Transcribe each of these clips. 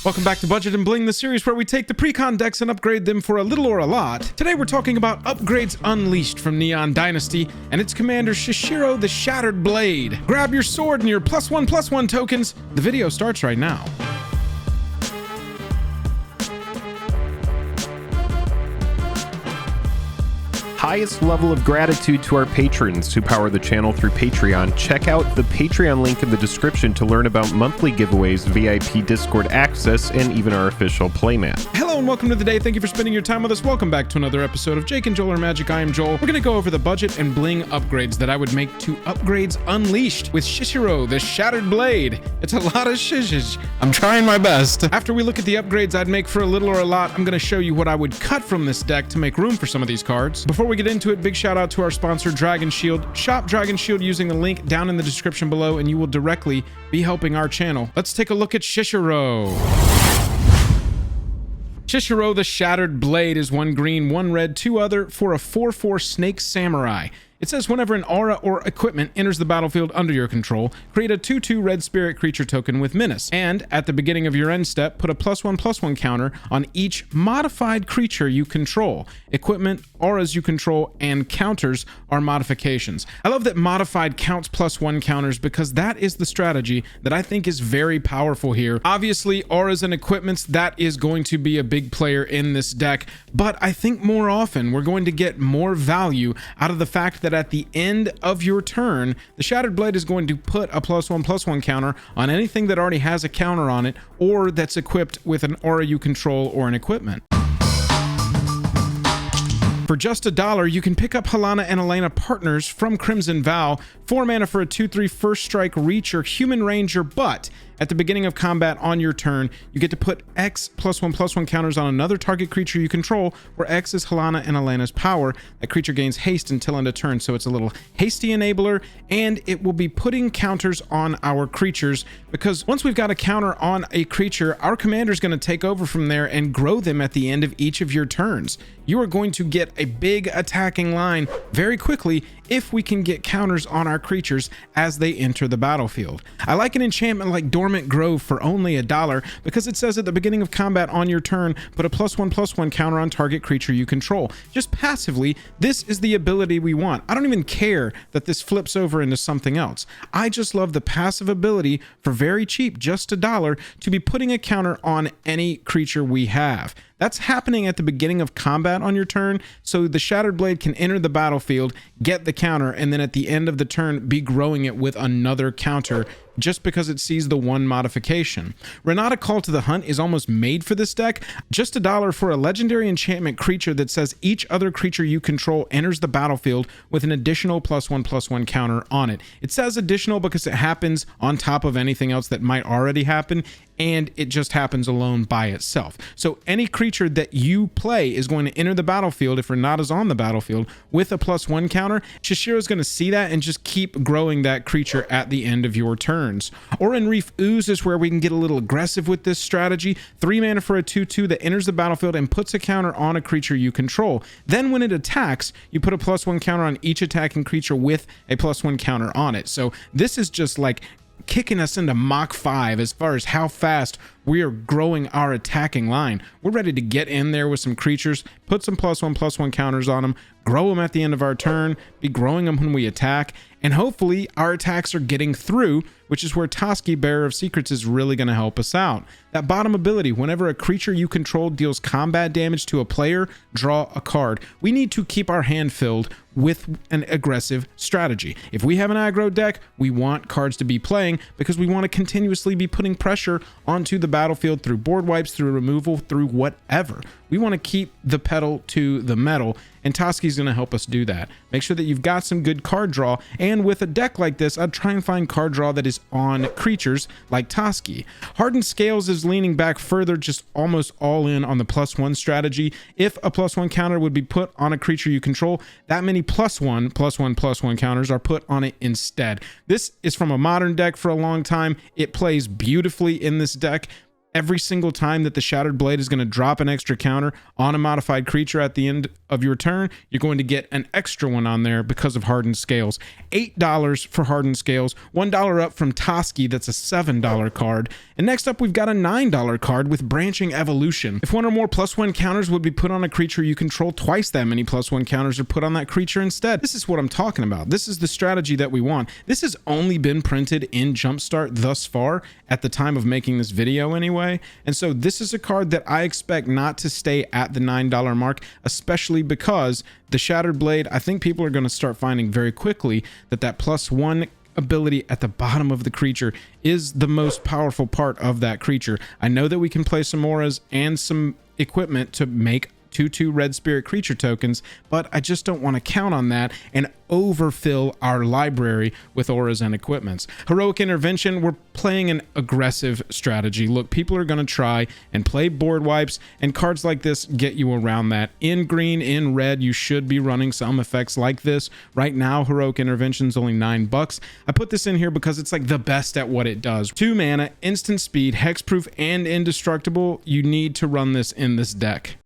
Welcome back to Budget and Bling, the series where we take the Precon decks and upgrade them for a little or a lot. Today we're talking about Upgrades Unleashed from Neon Dynasty and its commander Chishiro the Shattered Blade. Grab your sword and your +1/+1 tokens. The video starts right now. Highest level of gratitude to our patrons who power the channel through Patreon. Check out the Patreon link in the description to learn about monthly giveaways, VIP Discord access, and even our official playmat. Hello and welcome to the day. Thank you for spending your time with us. Welcome back to another episode of Jake and Joel Are Magic. I am Joel. We're going to go over the Budget and Bling upgrades that I would make to Upgrades Unleashed with Chishiro the Shattered Blade. It's a lot of shishish. I'm trying my best. After we look at the upgrades I'd make for a little or a lot, I'm going to show you what I would cut from this deck to make room for some of these cards. Before we get into it, big shout out to our sponsor Dragon Shield. Shop Dragon Shield using the link down in the description below and you will directly be helping our channel. Let's take a look at Chishiro. Chishiro the Shattered Blade is 1 green, 1 red, 2 other for a 4/4 Snake Samurai. It says whenever an aura or equipment enters the battlefield under your control, create a 2/2 red spirit creature token with Menace. And at the beginning of your end step, put a +1/+1 counter on each modified creature you control. Equipment, auras you control, and counters are modifications. I love that modified counts +1 counters because that is the strategy that I think is very powerful here. Obviously, auras and equipments, that is going to be a big player in this deck, but I think more often we're going to get more value out of the fact that at the end of your turn, the Shattered Blade is going to put a +1/+1 counter on anything that already has a counter on it or that's equipped with an aura you control or an equipment. For just $1, you can pick up Helena and Elena Partners from Crimson Vow, 4 mana for a 2/3 first strike Reacher Human Ranger, but at the beginning of combat on your turn, you get to put X +1/+1 counters on another target creature you control, where X is Helena and Elena's power. That creature gains haste until end of turn, so it's a little hasty enabler, and it will be putting counters on our creatures, because once we've got a counter on a creature, our commander is going to take over from there and grow them at the end of each of your turns. You are going to get a big attacking line very quickly if we can get counters on our creatures as they enter the battlefield. I like an enchantment like Dormant Grove for only $1 because it says at the beginning of combat on your turn, put a +1/+1 counter on target creature you control. Just passively, this is the ability we want. I don't even care that this flips over into something else. I just love the passive ability for very cheap, just $1, to be putting a counter on any creature we have. That's happening at the beginning of combat on your turn, so the Shattered Blade can enter the battlefield, get the counter, and then at the end of the turn be growing it with another counter just because it sees the one modification. Renata Call to the Hunt is almost made for this deck. Just $1 for a legendary enchantment creature that says each other creature you control enters the battlefield with an additional +1/+1 counter on it. It says additional because it happens on top of anything else that might already happen, and it just happens alone by itself. So any creature that you play is going to enter the battlefield if Renata's on the battlefield with a +1 counter. Chishiro's going to see that and just keep growing that creature at the end of your turns. Oran Reef Ooze is where we can get a little aggressive with this strategy. 3 mana for a 2/2 that enters the battlefield and puts a counter on a creature you control. Then when it attacks, you put a +1 counter on each attacking creature with a +1 counter on it. So this is just like kicking us into Mach 5 as far as how fast we are growing our attacking line. We're ready to get in there with some creatures, put some +1/+1 counters on them, grow them at the end of our turn, be growing them when we attack, and hopefully our attacks are getting through, which is where Toski, Bearer of Secrets, is really going to help us out. That bottom ability, whenever a creature you control deals combat damage to a player, draw a card. We need to keep our hand filled with an aggressive strategy. If we have an aggro deck, we want cards to be playing because we want to continuously be putting pressure onto the battlefield through board wipes, through removal, through whatever. We want to keep the pedal to the metal, and Toski's going to help us do that. Make sure that you've got some good card draw, and with a deck like this, I'd try and find card draw that is on creatures like Toski. Hardened Scales is leaning back further, just almost all in on the +1 strategy. If a +1 counter would be put on a creature you control, that many +1/+1/+1 counters are put on it instead. This is from a modern deck for a long time. It plays beautifully in this deck. every single time that the Shattered Blade is going to drop an extra counter on a modified creature at the end of your turn, you're going to get an extra one on there because of Hardened Scales. $8 for Hardened Scales, $1 up from Toski, that's a $7 card. And next up, we've got a $9 card with Branching Evolution. If one or more +1 counters would be put on a creature you control, twice that many +1 counters are put on that creature instead. This is what I'm talking about. This is the strategy that we want. This has only been printed in Jumpstart thus far at the time of making this video anyway. And so this is a card that I expect not to stay at the $9 mark, especially because the Shattered Blade, I think people are going to start finding very quickly that that +1 ability at the bottom of the creature is the most powerful part of that creature. I know that we can play some auras and some equipment to make 2/2 red spirit creature tokens, but I just don't want to count on that and overfill our library with auras and equipments. Heroic Intervention, we're playing an aggressive strategy. Look, people are going to try and play board wipes, and cards like this get you around that. In green, in red, you should be running some effects like this. Right now, Heroic Intervention is only $9. I put this in here because it's like the best at what it does. 2 mana, instant speed, hexproof, and indestructible. You need to run this in this deck.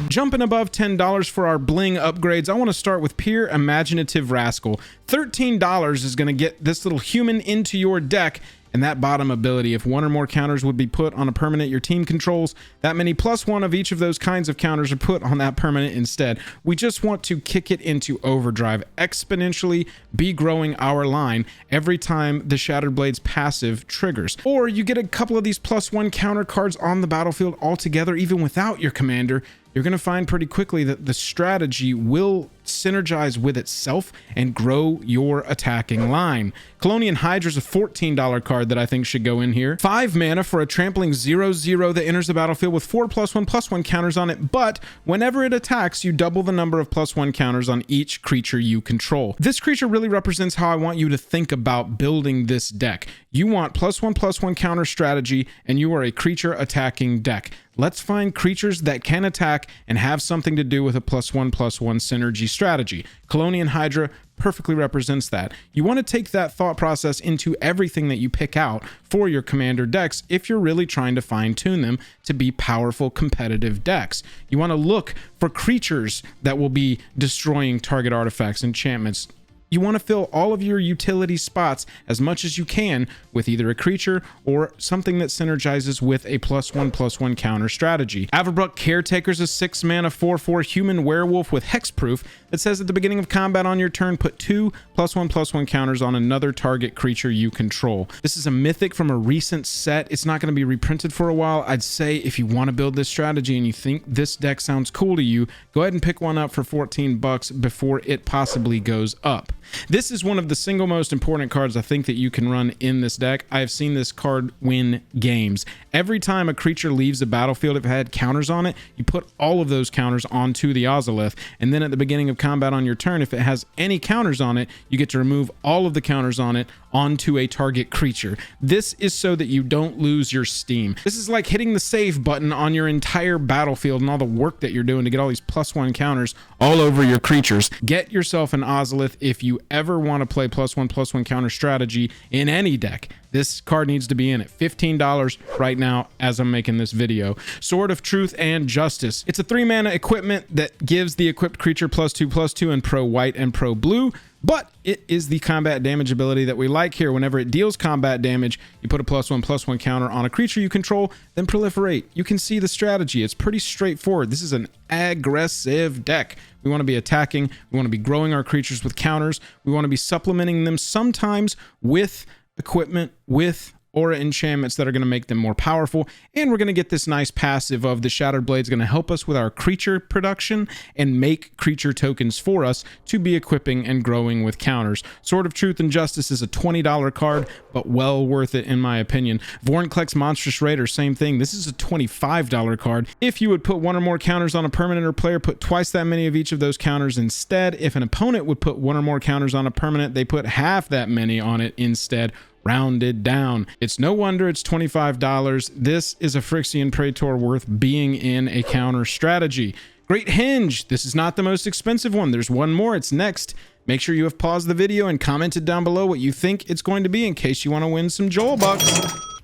Jumping above $10 for our Bling upgrades, I want to start with Pure Imaginative Rascal. $13 is going to get this little human into your deck, and that bottom ability, if one or more counters would be put on a permanent your team controls, that many +1 of each of those kinds of counters are put on that permanent instead. We just want to kick it into overdrive, exponentially be growing our line every time the Shattered Blade's passive triggers. Or you get a couple of these +1 counter cards on the battlefield altogether, even without your commander. You're going to find pretty quickly that the strategy will synergize with itself and grow your attacking line. Colonian Hydra is a $14 card that I think should go in here. 5 mana for a trampling 0/0 that enters the battlefield with 4 +1/+1 counters on it, but whenever it attacks, you double the number of +1 counters on each creature you control. This creature really represents how I want you to think about building this deck. You want +1/+1 counter strategy, and you are a creature attacking deck. Let's find creatures that can attack and have something to do with a +1/+1 synergy strategy. Colonian Hydra perfectly represents that. You want to take that thought process into everything that you pick out for your commander decks if you're really trying to fine-tune them to be powerful competitive decks. You want to look for creatures that will be destroying target artifacts, enchantments. You want to fill all of your utility spots as much as you can with either a creature or something that synergizes with a +1/+1 counter strategy. Averbrook Caretaker's a 6 mana 4/4 human werewolf with hexproof that says at the beginning of combat on your turn, put 2 +1/+1 counters on another target creature you control. This is a mythic from a recent set. It's not going to be reprinted for a while. I'd say if you want to build this strategy and you think this deck sounds cool to you, go ahead and pick one up for $14 before it possibly goes up. This is one of the single most important cards I think that you can run in this deck. I have seen this card win games. Every time a creature leaves the battlefield, if it had counters on it, you put all of those counters onto the Ozolith, and then at the beginning of combat on your turn, if it has any counters on it, you get to remove all of the counters on it onto a target creature. This is so that you don't lose your steam. This is like hitting the save button on your entire battlefield and all the work that you're doing to get all these +1 counters all over your creatures. Get yourself an Ozolith if you ever want to play +1/+1 counter strategy in any deck. This card needs to be in it. $15 right now as I'm making this video. Sword of Truth and Justice. It's a 3 mana equipment that gives the equipped creature +2/+2 in pro white and pro blue, but it is the combat damage ability that we like here. Whenever it deals combat damage, you put a +1/+1 counter on a creature you control, then proliferate. You can see the strategy. It's pretty straightforward. This is an aggressive deck. We want to be attacking. We want to be growing our creatures with counters. We want to be supplementing them sometimes with equipment, with aura enchantments that are going to make them more powerful, and we're going to get this nice passive of the Shattered Blade's going to help us with our creature production and make creature tokens for us to be equipping and growing with counters. Sword of Truth and Justice is a $20 card, but well worth it in my opinion. Vorinclex Monstrous Raider, same thing. This is a $25 card. If you would put one or more counters on a permanent or player, put twice that many of each of those counters instead. If an opponent would put one or more counters on a permanent, they put half that many on it instead. Rounded down. It's no wonder it's $25. This is a Phyrexian Praetor worth being in a counter strategy. Great Hinge. This is not the most expensive one. There's one more. It's next. Make sure you have paused the video and commented down below what you think it's going to be in case you want to win some Joel bucks.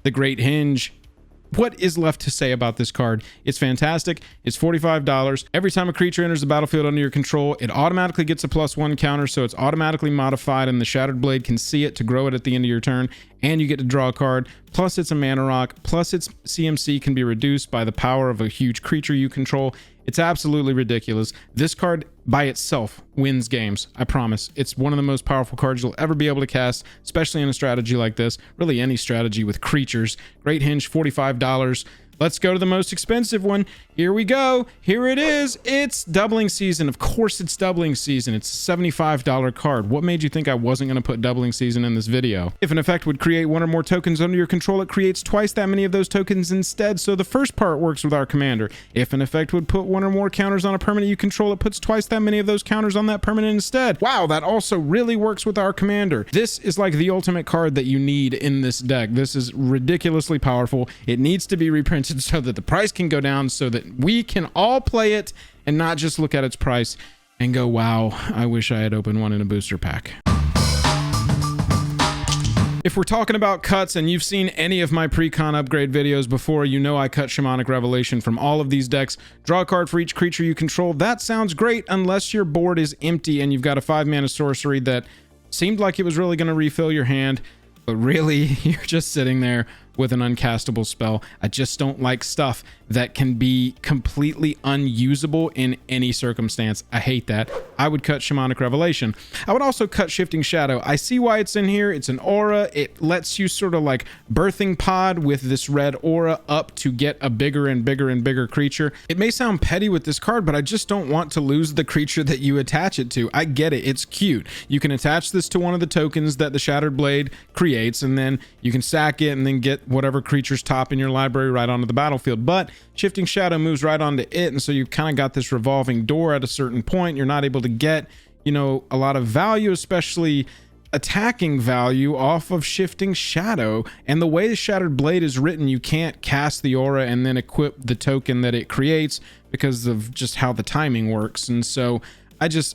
the Great Hinge. What is left to say about this card? It's fantastic. It's $45. Every time a creature enters the battlefield under your control, it automatically gets a +1 counter, so it's automatically modified, and the Shattered Blade can see it to grow it at the end of your turn, and you get to draw a card. Plus, it's a mana rock. Plus, its CMC can be reduced by the power of a huge creature you control. It's absolutely ridiculous. This card by itself wins games. I promise. It's one of the most powerful cards you'll ever be able to cast, especially in a strategy like this. Really any strategy with creatures. Great Hinge, $45. Let's go to the most expensive one. Here we go. Here it is. It's doubling season. Of course it's doubling season. It's a $75 card. What made you think I wasn't going to put doubling season in this video? If an effect would create one or more tokens under your control, it creates twice that many of those tokens instead. So the first part works with our commander. If an effect would put one or more counters on a permanent you control, it puts twice that many of those counters on that permanent instead. Wow, that also really works with our commander. This is like the ultimate card that you need in this deck. This is ridiculously powerful. It needs to be reprinted so that the price can go down, so that we can all play it and not just look at its price and go, wow, I wish I had opened one in a booster pack. If we're talking about cuts, and you've seen any of my Precon upgrade videos before, you know I cut Shamanic Revelation from all of these decks. Draw a card for each creature you control. That sounds great unless your board is empty and you've got a 5-mana sorcery that seemed like it was really going to refill your hand, but really you're just sitting there with an uncastable spell. I just don't like stuff that can be completely unusable in any circumstance. I hate that. I would cut Shamanic Revelation. I would also cut Shifting Shadow. I see why it's in here. It's an aura. It lets you sort of like birthing pod with this red aura up to get a bigger and bigger and bigger creature. It may sound petty with this card, but I just don't want to lose the creature that you attach it to. I get it. It's cute. You can attach this to one of the tokens that the Shattered Blade creates, and then you can sack it and then get whatever creature's top in your library right onto the battlefield. But Shifting Shadow moves right onto it, and so you've kind of got this revolving door at a certain point. You're not able to get, you know, a lot of value, especially attacking value off of Shifting Shadow. And the way the Shattered Blade is written, you can't cast the aura and then equip the token that it creates because of just how the timing works. And so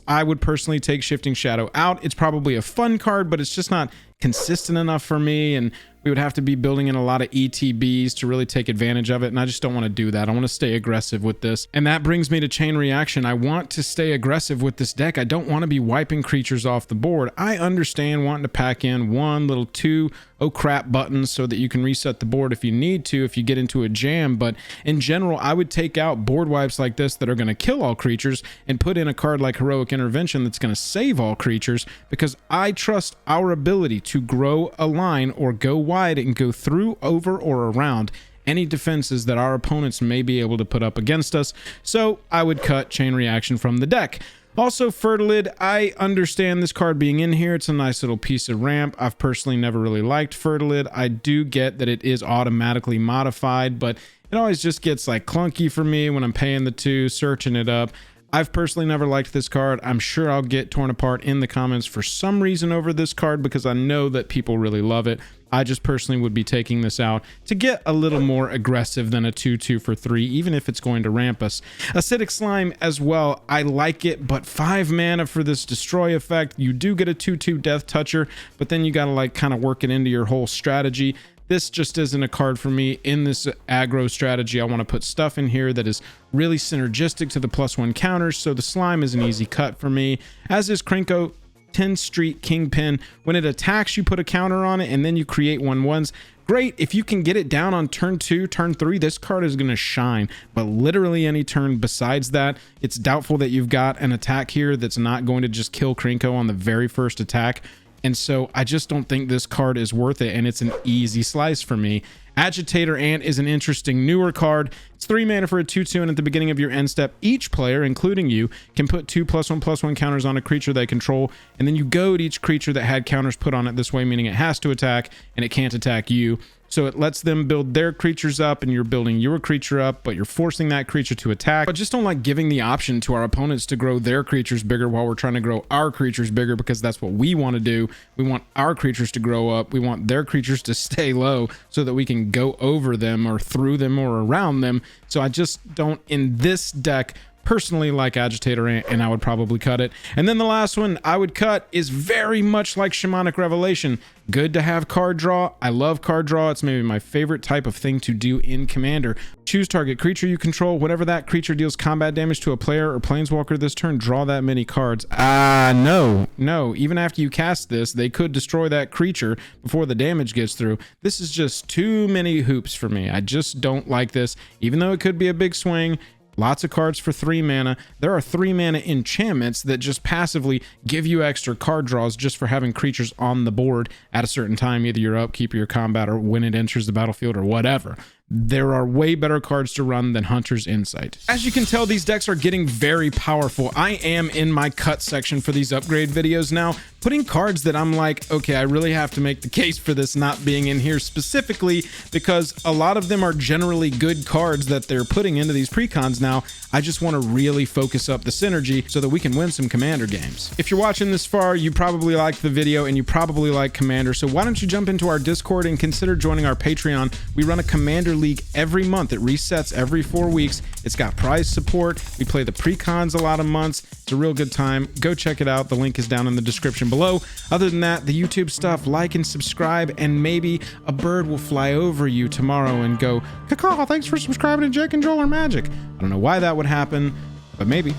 I would personally take Shifting Shadow out. It's probably a fun card, but it's just not consistent enough for me, and we would have to be building in a lot of ETBs to really take advantage of it, and I just don't want to do that. I want to stay aggressive with this. And that brings me to Chain Reaction. I want to stay aggressive with this deck. I don't want to be wiping creatures off the board. I understand wanting to pack in one little 2 oh crap buttons so that you can reset the board if you need to, if you get into a jam, but in general, I would take out board wipes like this that are going to kill all creatures and put in a card like Heroic Intervention that's going to save all creatures, because I trust our ability to grow a line or go wide and go through, over, or around any defenses that our opponents may be able to put up against us. So I would cut Chain Reaction from the deck. Also, Fertilid, I understand this card being in here. It's a nice little piece of ramp. I've personally never really liked Fertilid. I do get that it is automatically modified, but it always just gets like clunky for me when I'm paying the 2, searching it up. I've personally never liked this card. I'm sure I'll get torn apart in the comments for some reason over this card, because I know that people really love it. I just personally would be taking this out to get a little more aggressive than a 2/2 for 3, even if it's going to ramp us. Acidic Slime as well, I like it, but 5 mana for this destroy effect. You do get a 2/2 Death Toucher, but then you gotta like kind of work it into your whole strategy. This just isn't a card for me in this aggro strategy. I want to put stuff in here that is really synergistic to the +1 counters, so the Slime is an easy cut for me, as is Krenko. 10th Street Kingpin. When it attacks, you put a counter on it, and then you create 1/1s. Great. If you can get it down on turn 2, turn 3, this card is going to shine. But literally any turn besides that, it's doubtful that you've got an attack here that's not going to just kill Krenko on the very first attack. And so I just don't think this card is worth it, and it's an easy slice for me. Agitator Ant is an interesting newer card. It's 3 mana for a 2/2, and at the beginning of your end step, each player, including you, can put 2 +1/+1 counters on a creature they control, and then you goad each creature that had counters put on it this way, meaning it has to attack, and it can't attack you. So it lets them build their creatures up, and you're building your creature up, but you're forcing that creature to attack. But just don't like giving the option to our opponents to grow their creatures bigger while we're trying to grow our creatures bigger, because that's what we want to do. We want our creatures to grow up. We want their creatures to stay low so that we can go over them or through them or around them. So I just don't, in this deck, personally like Agitator Ant, and I would probably cut it. And then the last one I would cut is very much like Shamanic Revelation. Good to have card draw. I love card draw. It's maybe my favorite type of thing to do in Commander. Choose target creature you control. Whenever that creature deals combat damage to a player or planeswalker this turn, draw that many cards. No. Even after you cast this, they could destroy that creature before the damage gets through. This is just too many hoops for me. I just don't like this. Even though it could be a big swing, lots of cards for 3 mana. There are 3 mana enchantments that just passively give you extra card draws just for having creatures on the board at a certain time, either your upkeep or your combat or when it enters the battlefield or whatever. There are way better cards to run than Hunter's Insight. As you can tell, these decks are getting very powerful. I am in my cut section for these upgrade videos now, putting cards that I'm like, okay, I really have to make the case for this not being in here specifically because a lot of them are generally good cards that they're putting into these precons now. I just want to really focus up the synergy so that we can win some Commander games. If you're watching this far, you probably liked the video and you probably like Commander, so why don't you jump into our Discord and consider joining our Patreon. We run a Commander League every month. It resets every 4 weeks. It's got prize support. We play the precons a lot of months. It's a real good time. Go check it out. The link is down in the description below. Other than that, the YouTube stuff, like and subscribe, and maybe a bird will fly over you tomorrow and go, "Caw, thanks for subscribing to Jake and Joel or Magic." I don't know why that would happen, but maybe.